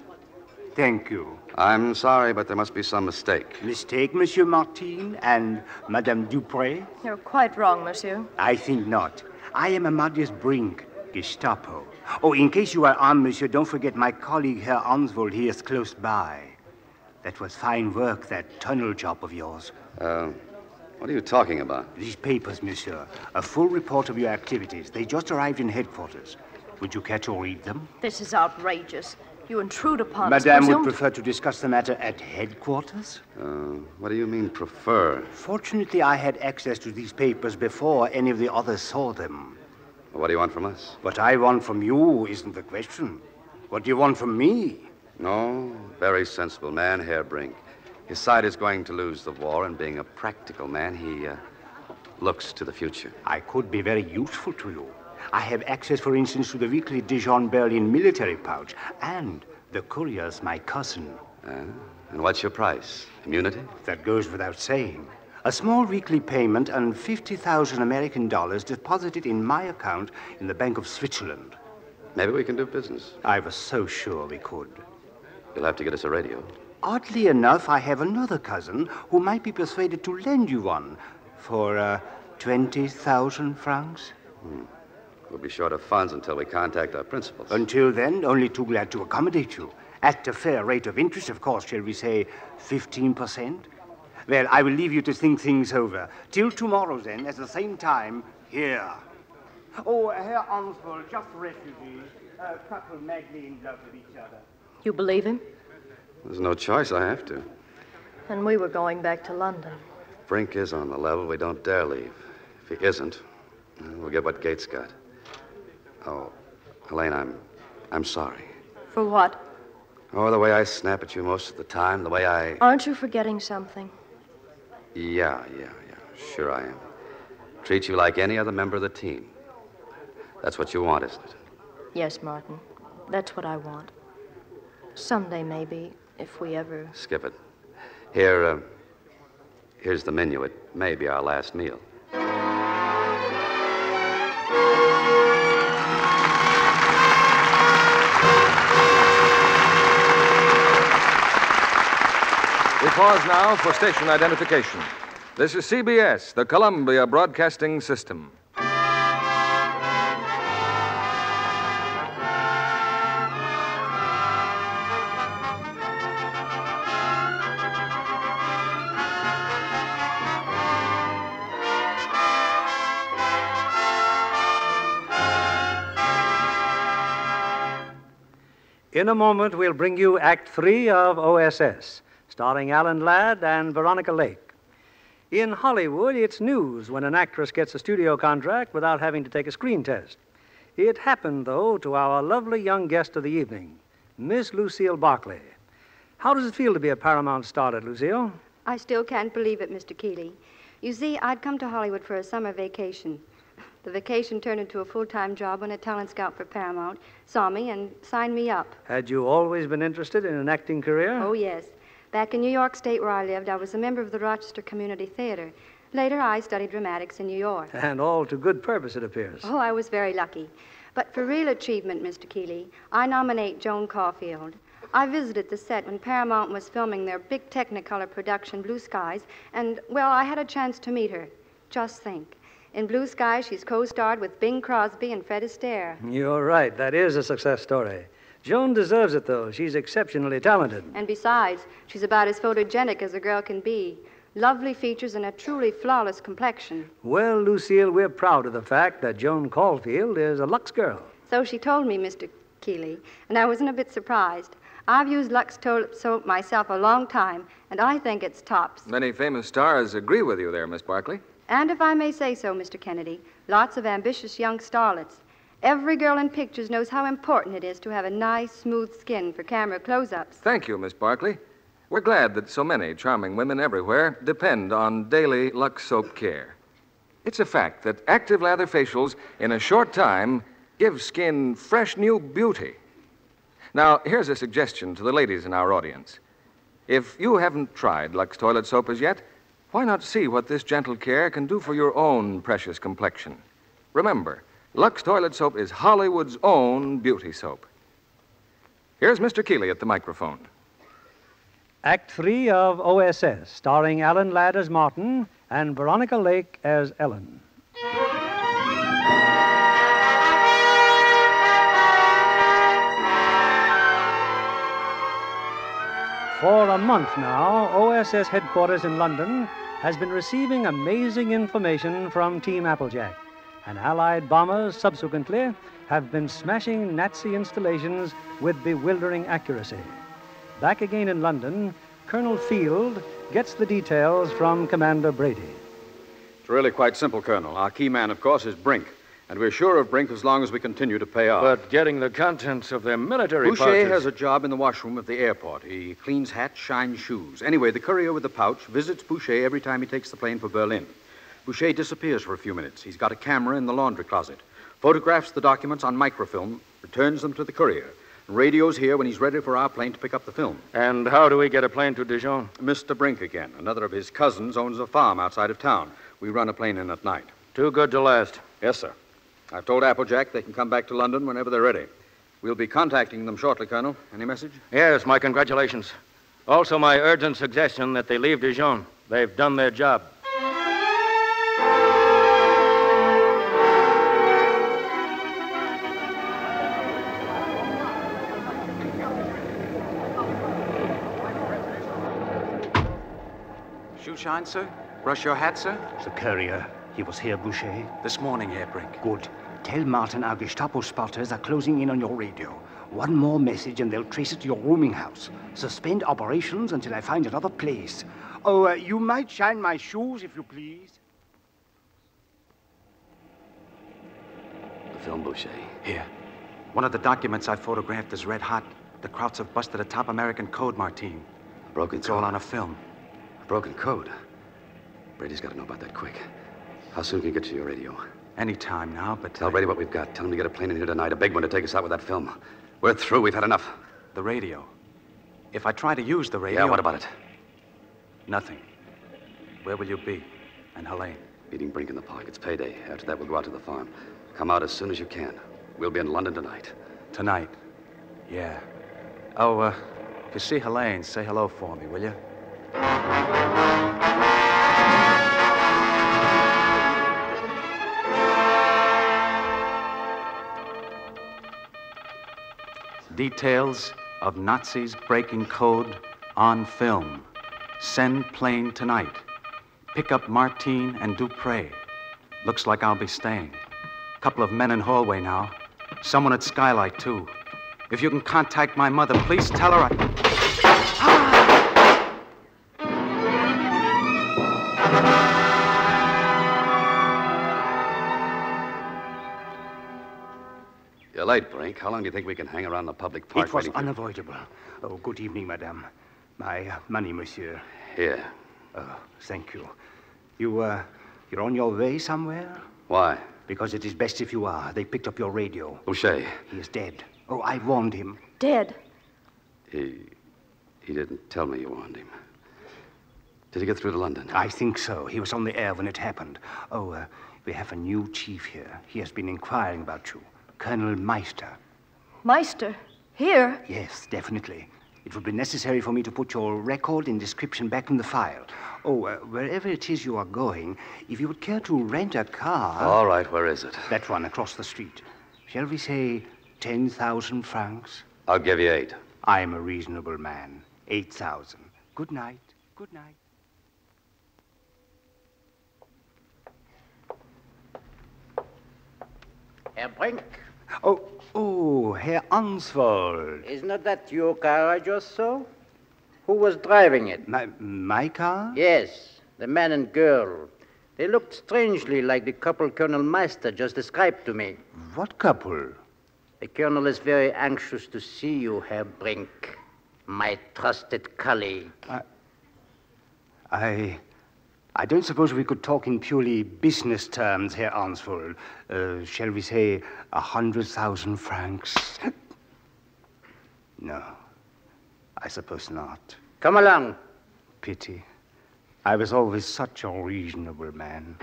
Thank you. I'm sorry, but there must be some mistake. Mistake, Monsieur Martin and Madame Dupré? You're quite wrong, monsieur. I think not. I am Amadeus Brink, Gestapo. Oh, in case you are armed, monsieur, don't forget my colleague, Herr Ansvold, here is close by. That was fine work, that tunnel job of yours. What are you talking about? These papers, monsieur. A full report of your activities. They just arrived in headquarters. Would you care to read them? This is outrageous. You intrude upon us. Madame would prefer to discuss the matter at headquarters? What do you mean, prefer? Fortunately, I had access to these papers before any of the others saw them. What do you want from us? What I want from you isn't the question. What do you want from me? No, very sensible man, Herr Brink. His side is going to lose the war, and being a practical man, he looks to the future. I could be very useful to you. I have access, for instance, to the weekly Dijon-Berlin military pouch, and the courier's my cousin. And what's your price? Immunity? That goes without saying. A small weekly payment and 50,000 American dollars deposited in my account in the Bank of Switzerland. Maybe we can do business. I was so sure we could. You'll have to get us a radio. Oddly enough, I have another cousin who might be persuaded to lend you one for 20,000 francs. We'll be short of funds until we contact our principals. Until then, only too glad to accommodate you. At a fair rate of interest, of course, shall we say 15%? Well, I will leave you to think things over. Till tomorrow, then, at the same time, here. Oh, Herr Ansvold, just refugees. A couple madly in love with each other. You believe him? There's no choice. I have to. And we were going back to London. If Brink is on the level, we don't dare leave. If he isn't, we'll get what Gates got. Oh, Elaine, I'm sorry. For what? Oh, the way I snap at you most of the time, the way I... Aren't you forgetting something? Yeah. Sure I am. Treat you like any other member of the team. That's what you want, isn't it? Yes, Martin. That's what I want. Someday, maybe, if we ever... Skip it. Here's the menu. It may be our last meal. We pause now for station identification. This is CBS, the Columbia Broadcasting System. In a moment, we'll bring you Act 3 of O.S.S., starring Alan Ladd and Veronica Lake. In Hollywood, it's news when an actress gets a studio contract without having to take a screen test. It happened, though, to our lovely young guest of the evening, Miss Lucille Barclay. How does it feel to be a Paramount starlet, Lucille? I still can't believe it, Mr. Keeley. You see, I'd come to Hollywood for a summer vacation. The vacation turned into a full-time job when a talent scout for Paramount saw me and signed me up. Had you always been interested in an acting career? Oh, yes. Back in New York State, where I lived, I was a member of the Rochester Community Theater. Later, I studied dramatics in New York. And all to good purpose, it appears. Oh, I was very lucky. But for real achievement, Mr. Keeley, I nominate Joan Caulfield. I visited the set when Paramount was filming their big Technicolor production, Blue Skies, and, well, I had a chance to meet her. Just think. In Blue Skies, she's co-starred with Bing Crosby and Fred Astaire. You're right. That is a success story. Joan deserves it, though. She's exceptionally talented. And besides, she's about as photogenic as a girl can be. Lovely features and a truly flawless complexion. Well, Lucille, we're proud of the fact that Joan Caulfield is a Lux girl. So she told me, Mr. Keeley, and I wasn't a bit surprised. I've used Lux toilet soap myself a long time, and I think it's tops. Many famous stars agree with you there, Miss Barclay. And if I may say so, Mr. Kennedy, lots of ambitious young starlets. Every girl in pictures knows how important it is to have a nice, smooth skin for camera close-ups. Thank you, Miss Barclay. We're glad that so many charming women everywhere depend on daily Lux soap care. It's a fact that active lather facials in a short time give skin fresh new beauty. Now, here's a suggestion to the ladies in our audience. If you haven't tried Lux toilet soap as yet, why not see what this gentle care can do for your own precious complexion? Remember, Lux toilet soap is Hollywood's own beauty soap. Here's Mr. Keeley at the microphone. Act 3 of O.S.S., starring Alan Ladd as Martin and Veronica Lake as Ellen. For a month now, O.S.S. headquarters in London has been receiving amazing information from Team Applejack, and Allied bombers subsequently have been smashing Nazi installations with bewildering accuracy. Back again in London, Colonel Field gets the details from Commander Brady. It's really quite simple, Colonel. Our key man, of course, is Brink. And we're sure of Brink as long as we continue to pay off. But getting the contents of their military Boucher pouches... has a job in the washroom at the airport. He cleans hats, shines shoes. Anyway, the courier with the pouch visits Boucher every time he takes the plane for Berlin. Boucher disappears for a few minutes. He's got a camera in the laundry closet, photographs the documents on microfilm, returns them to the courier. Radios here when he's ready for our plane to pick up the film. And how do we get a plane to Dijon? Mr. Brink again. Another of his cousins owns a farm outside of town. We run a plane in at night. Too good to last. Yes, sir. I've told Applejack they can come back to London whenever they're ready. We'll be contacting them shortly, Colonel. Any message? Yes, my congratulations. Also, my urgent suggestion that they leave Dijon. They've done their job. Shoe shine, sir? Brush your hat, sir? The courier. He was here, Boucher. This morning, Herr Brink. Good. Tell Martin our Gestapo spotters are closing in on your radio. One more message and they'll trace it to your rooming house. Suspend operations until I find another place. Oh, you might shine my shoes, if you please. The film, Boucher. Here. One of the documents I photographed is red hot. The Krauts have busted a top American code, Martin. Broken It's code. all on a film. Broken code. Brady's got to know about that quick. How soon can you get to your radio? Any time now, but... Tell Brady what we've got. Tell him to get a plane in here tonight, a big one to take us out with that film. We're through. We've had enough. The radio. If I try to use the radio... Yeah, what about it? Nothing. Where will you be? And Helene? Meeting Brink in the park. It's payday. After that, we'll go out to the farm. Come out as soon as you can. We'll be in London tonight. Tonight? Yeah. Oh, if you see Helene, say hello for me, will you? Details of Nazis breaking code on film. Send plane tonight. Pick up Martine and Dupre. Looks like I'll be staying. Couple of men in hallway now. Someone at Skylight, too. If you can contact my mother, please tell her You're late, Brink. How long do you think we can hang around the public park? It was unavoidable. Oh, good evening, madame. My money, monsieur. Here. Oh, thank you. You're on your way somewhere? Why? Because it is best if you are. They picked up your radio. Boucher. He is dead. Oh, I warned him. Dead? He didn't tell me you warned him. Did he get through to London? I think so. He was on the air when it happened. Oh, we have a new chief here. He has been inquiring about you. Colonel Meister. Meister? Here? Yes, definitely. It would be necessary for me to put your record and description back in the file. Oh, wherever it is you are going, if you would care to rent a car... All right, where is it? That one across the street. Shall we say 10,000 francs? I'll give you 8. I'm a reasonable man. 8,000. Good night. Good night. Herr Brink. Oh, Herr Ansvold. Isn't that your car I just saw? Who was driving it? My car? Yes, the man and girl. They looked strangely like the couple Colonel Meister just described to me. What couple? The colonel is very anxious to see you, Herr Brink, my trusted colleague. I don't suppose we could talk in purely business terms, Herr Ansvold. Shall we say 100,000 francs? No, I suppose not. Come along. Pity. I was always such a reasonable man.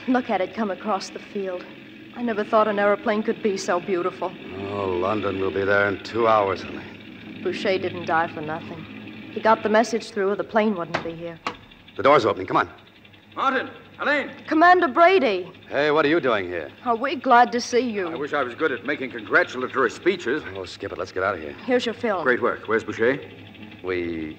Look at it come across the field. I never thought an aeroplane could be so beautiful. Oh, London will be there in 2 hours, Helene. Boucher didn't die for nothing. He got the message through or the plane wouldn't be here. The door's opening. Come on. Martin, Helene. Commander Brady. Hey, what are you doing here? Are we glad to see you? I wish I was good at making congratulatory speeches. Oh, skip it. Let's get out of here. Here's your film. Great work. Where's Boucher? We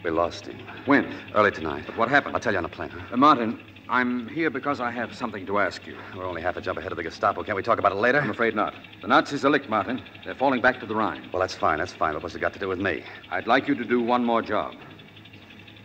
lost him. When? Early tonight. But what happened? I'll tell you on the plane, huh? Martin, I'm here because I have something to ask you. We're only half a jump ahead of the Gestapo. Can't we talk about it later? I'm afraid not. The Nazis are licked, Martin. They're falling back to the Rhine. Well, that's fine. That's fine. But what's it got to do with me? I'd like you to do one more job.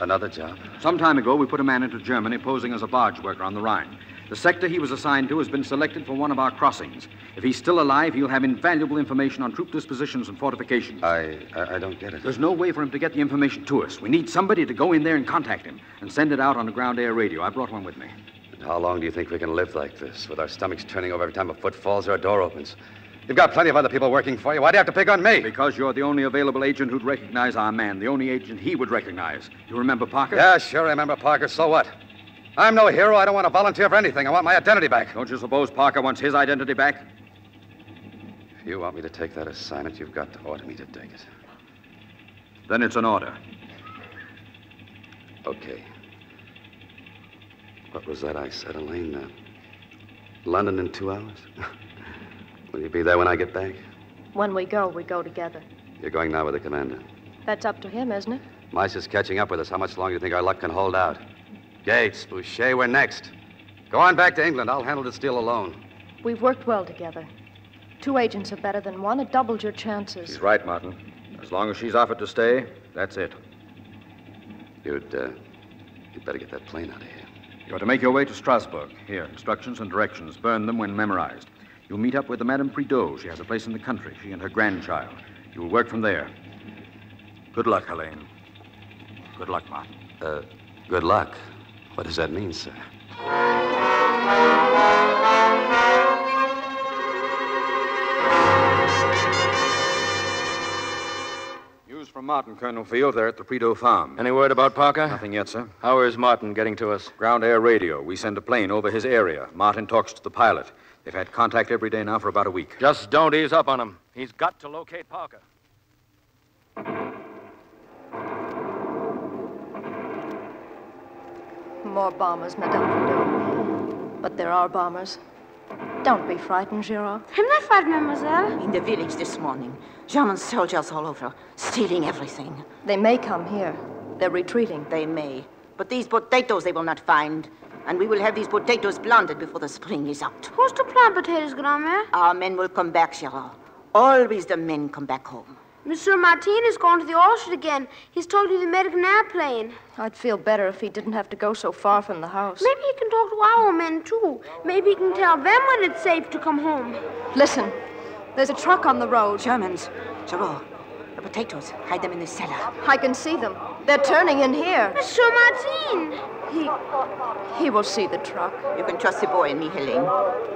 Another job? Some time ago, we put a man into Germany posing as a barge worker on the Rhine. The sector he was assigned to has been selected for one of our crossings. If he's still alive, he'll have invaluable information on troop dispositions and fortifications. I don't get it. There's no way for him to get the information to us. We need somebody to go in there and contact him and send it out on a ground-air radio. I brought one with me. And how long do you think we can live like this, with our stomachs turning over every time a foot falls or a door opens? You've got plenty of other people working for you. Why do you have to pick on me? Because you're the only available agent who'd recognize our man, the only agent he would recognize. You remember Parker? Yeah, sure, I remember Parker. So what? I'm no hero. I don't want to volunteer for anything. I want my identity back. Don't you suppose Parker wants his identity back? If you want me to take that assignment, you've got to order me to take it. Then it's an order. Okay. What was that I said, Elaine? London in 2 hours? Will you be there when I get back? When we go together. You're going now with the commander. That's up to him, isn't it? Meister's catching up with us. How much longer do you think our luck can hold out? Gates, Boucher, we're next. Go on back to England. I'll handle this deal alone. We've worked well together. 2 agents are better than one. It doubled your chances. She's right, Martin. As long as she's offered to stay, that's it. You'd better get that plane out of here. You're to make your way to Strasbourg. Here, instructions and directions. Burn them when memorized. You'll meet up with the Madame Prideaux. She has a place in the country, she and her grandchild. You'll work from there. Good luck, Helene. Good luck, Martin. Good luck? What does that mean, sir? News from Martin, Colonel Field. They're at the Prideaux farm. Any word about Parker? Nothing yet, sir. How is Martin getting to us? Ground-air radio. We send a plane over his area. Martin talks to the pilot. They've had contact every day now for about a week. Just don't ease up on him. He's got to locate Parker. More bombers, Madame Prideaux. But there are bombers. Don't be frightened, Gerald. I'm not frightened, mademoiselle. In the village this morning, German soldiers all over, stealing everything. They may come here. They're retreating. They may. But these potatoes they will not find. And we will have these potatoes planted before the spring is out. Who's to plant potatoes, Grand-Mère? Our men will come back, Gerald. Always the men come back home. Monsieur Martin is going to the orchard again. He's talking to the American airplane. I'd feel better if he didn't have to go so far from the house. Maybe he can talk to our men, too. Maybe he can tell them when it's safe to come home. Listen, there's a truck on the road. Germans. Gerald, the potatoes. Hide them in the cellar. I can see them. They're turning in here. Monsieur Martin! He will see the truck. You can trust the boy and me, Helene.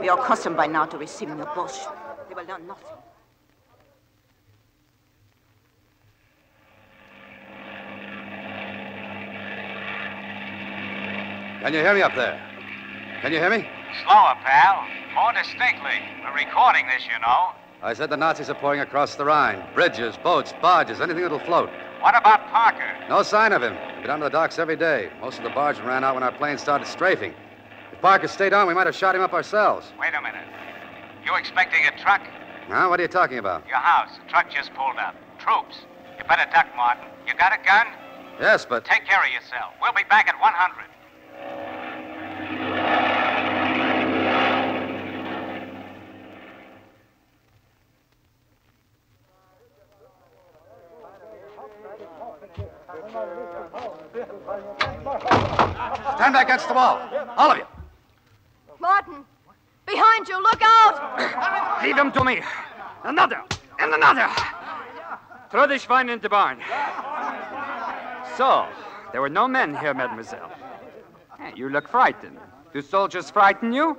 We are accustomed by now to receiving the Boche. They will learn nothing. Can you hear me up there? Can you hear me? Slower, pal. More distinctly. We're recording this, you know. I said the Nazis are pouring across the Rhine. Bridges, boats, barges, anything that'll float. What about Parker? No sign of him. We're down to the docks every day. Most of the barge ran out when our plane started strafing. If Parker stayed on, we might have shot him up ourselves. Wait a minute. You expecting a truck? Huh? What are you talking about? Your house. A truck just pulled up. Troops. You better duck, Martin. You got a gun? Yes, but... Take care of yourself. We'll be back at 100. Stand back against the wall. All of you. Martin, behind you, look out! Leave him to me. Another, and another. Throw the Schwein in the barn. So, there were no men here, mademoiselle. Hey, you look frightened. Do soldiers frighten you?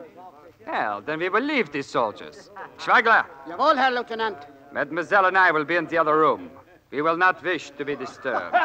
Well, then we will leave these soldiers. Schweigler. Jawohl, Herr Lieutenant. Mademoiselle and I will be in the other room. We will not wish to be disturbed.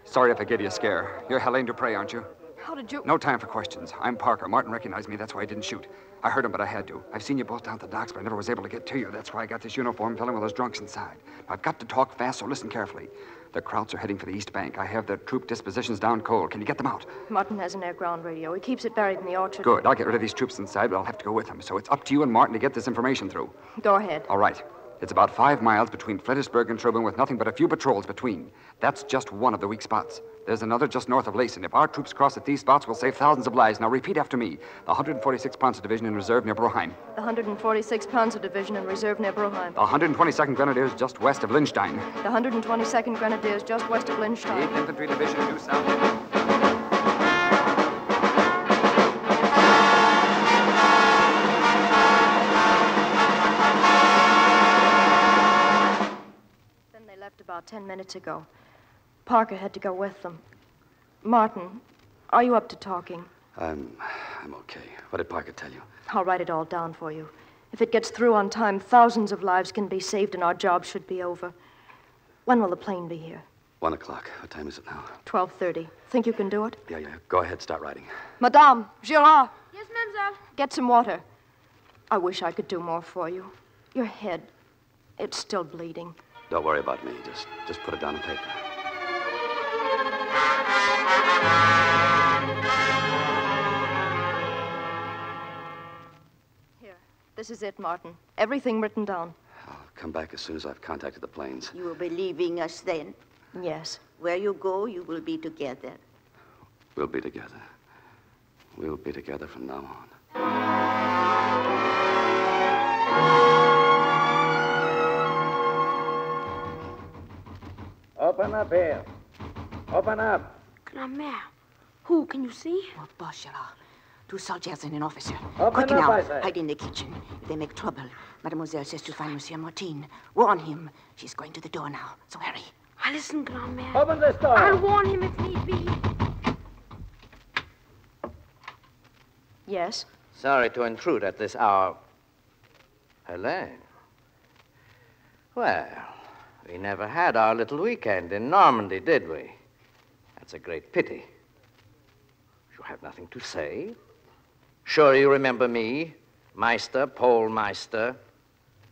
Sorry if I gave you a scare. You're Helene Dupre, aren't you? How did you... No time for questions. I'm Parker. Martin recognized me. That's why I didn't shoot. I heard him, but I had to. I've seen you both down at the docks, but I never was able to get to you. That's why I got this uniform filling with those drunks inside. I've got to talk fast, so listen carefully. The Krauts are heading for the East Bank. I have their troop dispositions down cold. Can you get them out? Martin has an air-ground radio. He keeps it buried in the orchard. Good. I'll get rid of these troops inside, but I'll have to go with them. So it's up to you and Martin to get this information through. Go ahead. All right. It's about 5 miles between Fredericksburg and Trubin with nothing but a few patrols between. That's just one of the weak spots. There's another just north of Lacen. If our troops cross at these spots, we'll save thousands of lives. Now repeat after me. The 146th Panzer Division in reserve near Broheim. The 146th Panzer Division in reserve near Broheim. The 122nd Grenadiers just west of Linstein. The 122nd Grenadiers just west of Linstein. The 8th Infantry Division due south. About 10 minutes ago. Parker had to go with them. Martin, are you up to talking? I'm okay. What did Parker tell you? I'll write it all down for you. If it gets through on time, thousands of lives can be saved and our job should be over. When will the plane be here? 1 o'clock. What time is it now? 12:30. Think you can do it? Yeah. Go ahead, start writing. Madame, Gerard. Yes, mademoiselle. Get some water. I wish I could do more for you. Your head, it's still bleeding. Don't worry about me. Just put it down on paper. Here. This is it, Martin. Everything written down. I'll come back as soon as I've contacted the planes. You will be leaving us then? Yes. Where you go, you will be together. We'll be together. We'll be together from now on. Open up here. Open up. Grand-Mère, who? Can you see? Oh, boss, Gerard. 2 soldiers and an officer. Open Quick up, now. I say. Hide in the kitchen. If they make trouble, Mademoiselle says to find Monsieur Martin. Warn him. She's going to the door now. So hurry. I listen, Grand-Mère. Open this door. I'll warn him if need be. Yes? Sorry to intrude at this hour. Helene. Well, we never had our little weekend in Normandy, did we? That's a great pity. You have nothing to say? Sure you remember me, Meister, Paul Meister?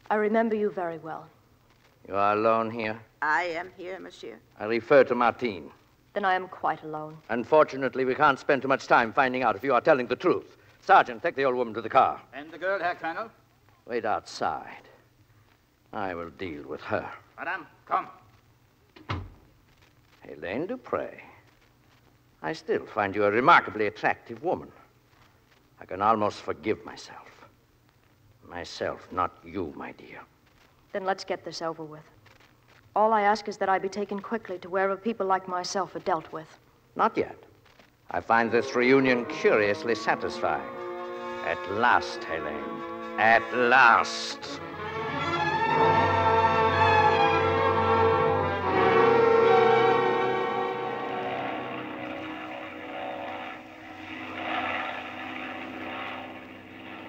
I remember you very well. You are alone here? I am here, monsieur. I refer to Martin. Then I am quite alone. Unfortunately, we can't spend too much time finding out if you are telling the truth. Sergeant, take the old woman to the car. And the girl, Herr Colonel? Wait outside. I will deal with her. Madame, come. Geraldine Dupre. I still find you a remarkably attractive woman. I can almost forgive myself. Myself, not you, my dear. Then let's get this over with. All I ask is that I be taken quickly to wherever people like myself are dealt with. Not yet. I find this reunion curiously satisfying. At last, Helene. At last.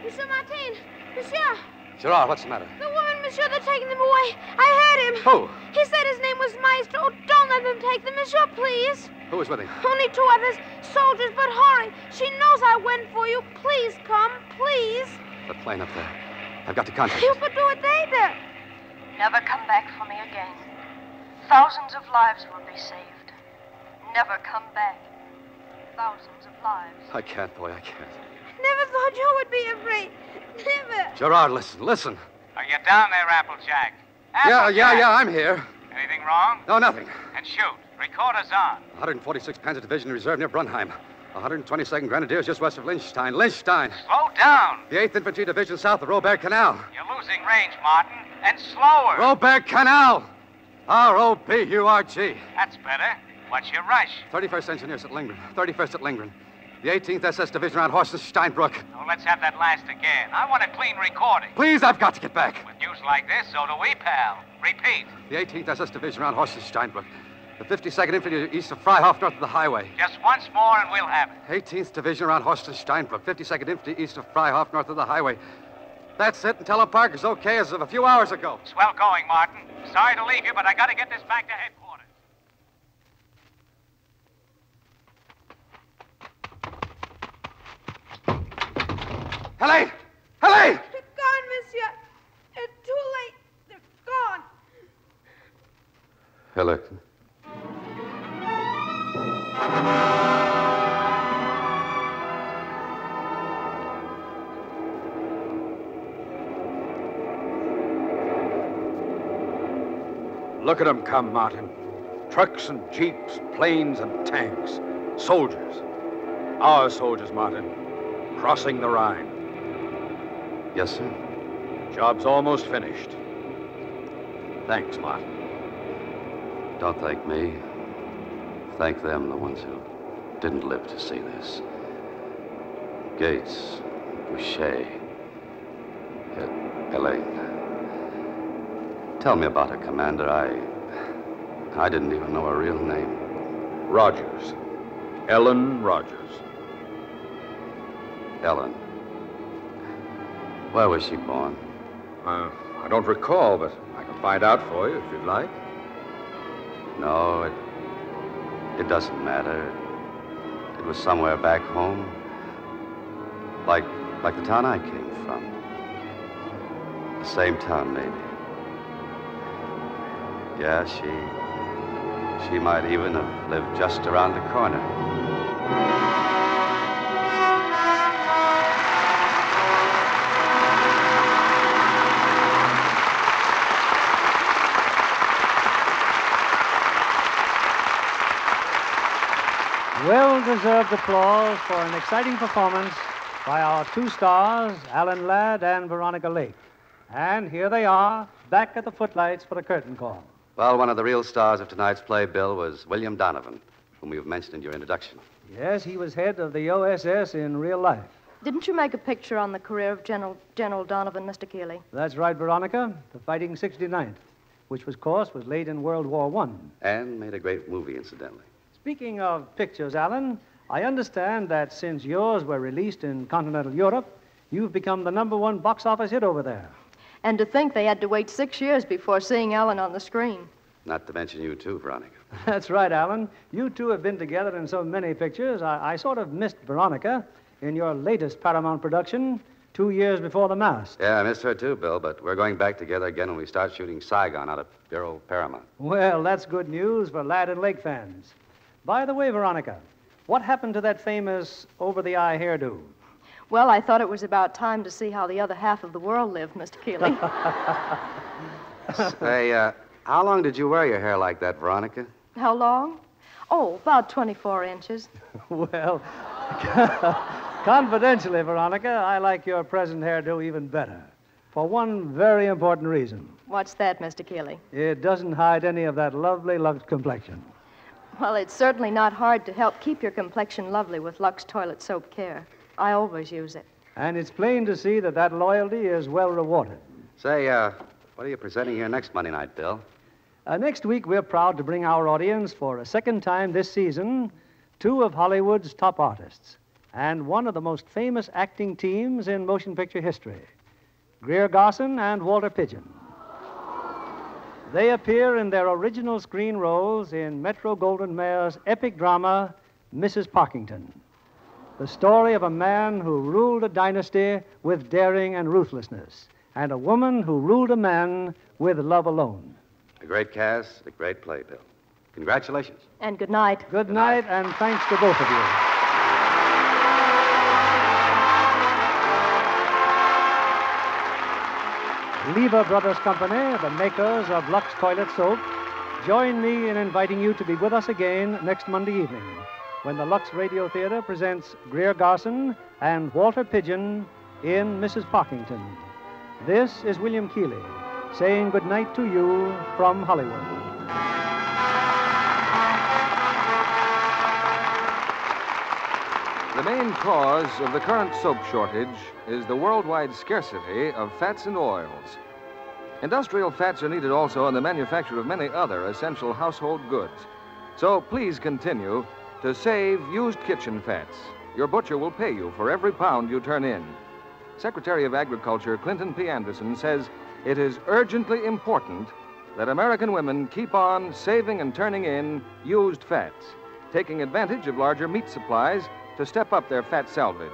Monsieur Martin! Monsieur! Gerard, what's the matter? The woman, monsieur, they're taking them away. I heard him. Who? He said his name was Maestro. Oh, don't let them take them, monsieur, please. Who was with him? Only two others, soldiers, but hurry. She knows I went for you. Please come, please. The plane up there. I've got to contact You it. could do it later. Never come back for me again. Thousands of lives will be saved. Never come back. Thousands of lives. I can't, boy, I can't. Never thought you would be afraid. Never. Gerard, listen. Are you down there, Applejack? Yeah, I'm here. Anything wrong? No, nothing. And shoot. Recorder's on. 146th Panzer Division Reserve near Brunheim. 122nd Grenadiers just west of Liechtenstein. Liechtenstein. Slow down. The 8th Infantry Division south of Robert Canal. You're losing range, Martin. And slower. Robert Canal! R-O-B-U-R-G. That's better. What's your rush? 31st Engineers at Lindgren. 31st at Lindgren. The 18th SS Division around Horst and Steinbrück. Oh, let's have that last again. I want a clean recording. Please, I've got to get back. With news like this, so do we, pal. Repeat. The 18th SS Division around Horst and Steinbrück. The 52nd Infantry east of Freihof, north of the highway. Just once more and we'll have it. 18th Division around Horst and Steinbrück. 52nd Infantry east of Freihof, north of the highway. That's it, and tell him Parker's okay as of a few hours ago. Swell going, Martin. Sorry to leave you, but I got to get this back to headquarters. Helene! Helene! They're gone, monsieur. They're too late. They're gone. Helene. Look at them come, Martin. Trucks and jeeps, planes and tanks. Soldiers. Our soldiers, Martin. Crossing the Rhine. Yes, sir. Job's almost finished. Thanks, Martin. Don't thank me. Thank them, the ones who didn't live to see this. Gates, Boucher, Helene. Tell me about her, Commander. I didn't even know her real name. Rogers. Ellen Rogers. Ellen. Where was she born? I don't recall, but I can find out for you if you'd like. No, it doesn't matter. It was somewhere back home. Like the town I came from. The same town, maybe. Yeah, she might even have lived just around the corner. Well-deserved applause for an exciting performance by our two stars, Alan Ladd and Veronica Lake. And here they are, back at the footlights for the curtain call. Well, one of the real stars of tonight's play, Bill, was William Donovan, whom you've mentioned in your introduction. Yes, he was head of the O.S.S. in real life. Didn't you make a picture on the career of General Donovan, Mr. Keeley? That's right, Veronica. The Fighting 69th, which, of course, was laid in World War I. And made a great movie, incidentally. Speaking of pictures, Alan, I understand that since yours were released in continental Europe, you've become the #1 box office hit over there. And to think they had to wait 6 years before seeing Ellen on the screen. Not to mention you, too, Veronica. That's right, Alan. You two have been together in so many pictures. I sort of missed Veronica in your latest Paramount production, 2 years before The Mask. Yeah, I missed her, too, Bill, but we're going back together again when we start shooting Saigon out of Bureau Paramount. Well, that's good news for Ladd and Lake fans. By the way, Veronica, what happened to that famous over-the-eye hairdo? Well, I thought it was about time to see how the other half of the world lived, Mr. Keeley. Say, how long did you wear your hair like that, Veronica? How long? Oh, about 24 inches. Well, confidentially, Veronica, I like your present hairdo even better. For one very important reason. What's that, Mr. Keeley? It doesn't hide any of that lovely Lux complexion. Well, it's certainly not hard to help keep your complexion lovely with Lux Toilet Soap Care. I always use it. And it's plain to see that that loyalty is well rewarded. Say, what are you presenting here next Monday night, Bill? Next week, we're proud to bring our audience for a second time this season 2 of Hollywood's top artists and one of the most famous acting teams in motion picture history, Greer Garson and Walter Pidgeon. They appear in their original screen roles in Metro-Goldwyn-Mayer's epic drama, Mrs. Parkington, the story of a man who ruled a dynasty with daring and ruthlessness, and a woman who ruled a man with love alone. A great cast, a great play, Bill. Congratulations. And good night. Good night, and thanks to both of you. Lever Brothers Company, the makers of Lux Toilet Soap, join me in inviting you to be with us again next Monday evening when the Lux Radio Theatre presents Greer Garson and Walter Pidgeon in Mrs. Parkington. This is William Keeley saying good night to you from Hollywood. The main cause of the current soap shortage is the worldwide scarcity of fats and oils. Industrial fats are needed also in the manufacture of many other essential household goods. So please continue to save used kitchen fats. Your butcher will pay you for every pound you turn in. Secretary of Agriculture Clinton P. Anderson says it is urgently important that American women keep on saving and turning in used fats, taking advantage of larger meat supplies to step up their fat salvage.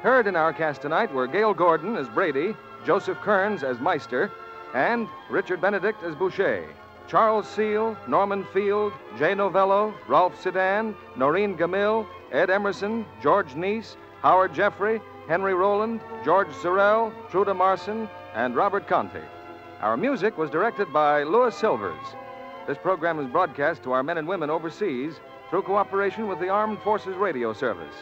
Heard in our cast tonight were Gail Gordon as Brady, Joseph Kearns as Meister, and Richard Benedict as Boucher. Charles Seal, Norman Field, Jay Novello, Ralph Sedan, Noreen Gamil, Ed Emerson, George Neese, Howard Jeffrey, Henry Rowland, George Sorrell, Truda Marson, and Robert Conte. Our music was directed by Louis Silvers. This program is broadcast to our men and women overseas through cooperation with the Armed Forces Radio Service.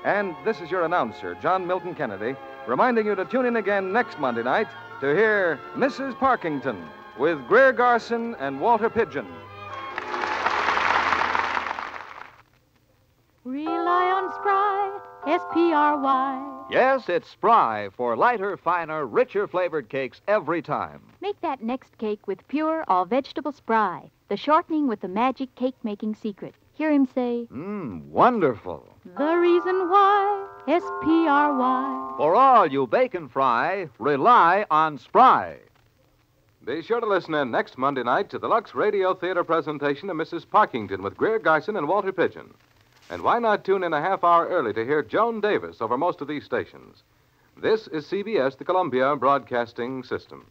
And this is your announcer, John Milton Kennedy, reminding you to tune in again next Monday night to hear Mrs. Parkington with Greer Garson and Walter Pidgeon. Rely on Spry, S-P-R-Y. Yes, it's Spry for lighter, finer, richer flavored cakes every time. Make that next cake with pure, all-vegetable Spry, the shortening with the magic cake-making secret. Hear him say, Wonderful. The reason why, S-P-R-Y. For all you bake and fry, rely on Spry. Be sure to listen in next Monday night to the Lux Radio Theatre presentation of Mrs. Parkington with Greer Garson and Walter Pidgeon. And why not tune in a half hour early to hear Joan Davis over most of these stations? This is CBS, the Columbia Broadcasting System.